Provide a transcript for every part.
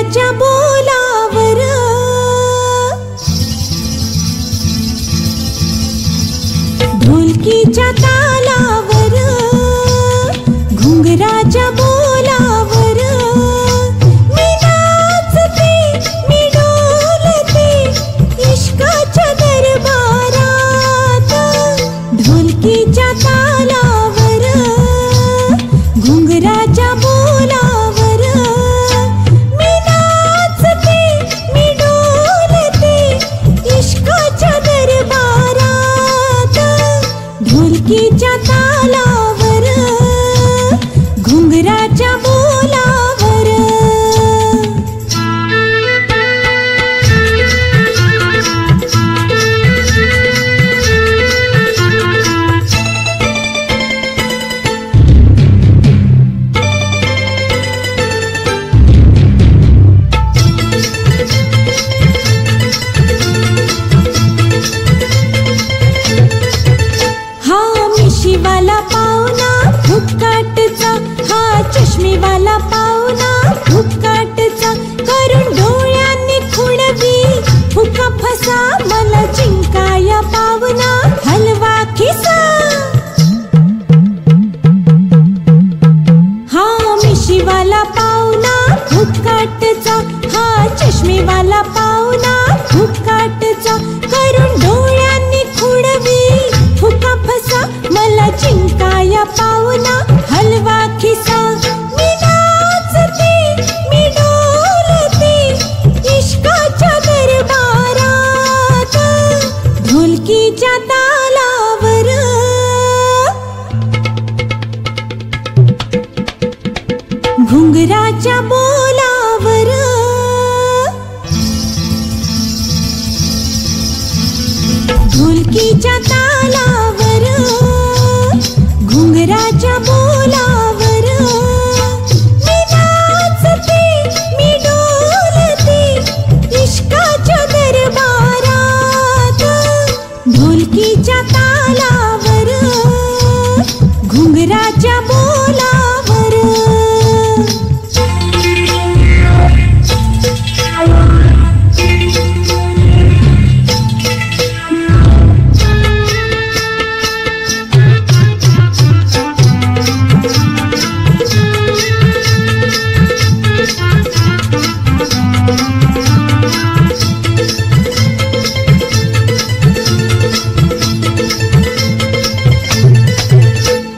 घुंगराच्या बोलावर ढोलकीच्या तालावर घुंगराच्या बोलावर मी नाचते मी डोलते इश्काच्या दरबारात ढोलकीच्या तालावर घुंगराच्या बोलावर मी नाचते मी डोलते इश्काच्या दरबारात ढोलकीच्या तालावर घुंगराच्या बोलावर हा मिशीवाला पाहुणा फुटकाटचा हा चष्मीवाला पाहुणा फुटकाटचा करून डोळ्यांनी खुणवी फुका फसा मला चिंकाया पाहुणा हलवा खिसा हा मिशीवाला पाहुणा फुटकाटचा हा चष्मीवाला पाहुणा फुटकाटचा करून डोळ्यांनी खुणवी फुका फसा मला चिंकाया पाहुणा हलवा खिसा मी नाचते मी डोलते इश्काच्या दरबारात ढोलकीच्या तालावर घुंगराच्या बोलावर ढोलकीच्या तालावर घुंगराच्या बोलावर मी नाचते मी डोलते इश्काच्या दरबारात ढोलकीच्या तालावर घुंगराच्या बोलावर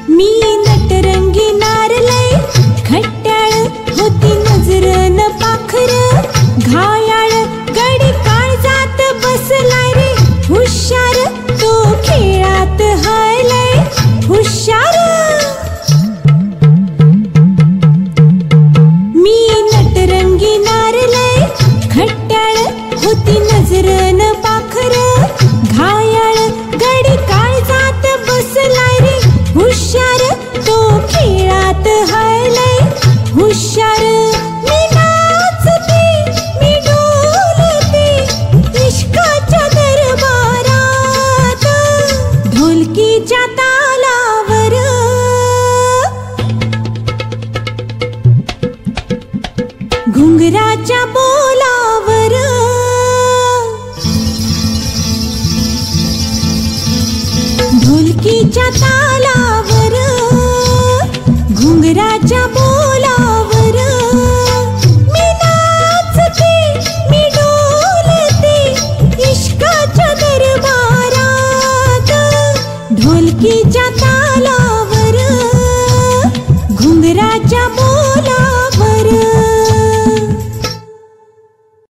मी नटरंगी नारलय खट्याळ होती नजरन पाखर घायाळ गडी काळजात बसलाय रे हुशार तो खेळात हायलय हुशार मी नटरंगी नारलय खट्याळ होती नजरन पाखर घायाळ गडी काळजात बसलाय रे हुशार तो खेळात हायलय हुशार मी नाचते मी डोलते इश्काच्या दरबारात ढोलकीच्या तालावर घुंगराच्या बोलावर ढोलकीच्या तालावर घुंगराच्या बोलावर मी नाचते मी डोलते इश्काच्या दरबारात ढोलकीच्या तालावर घुंगराच्या बोलावर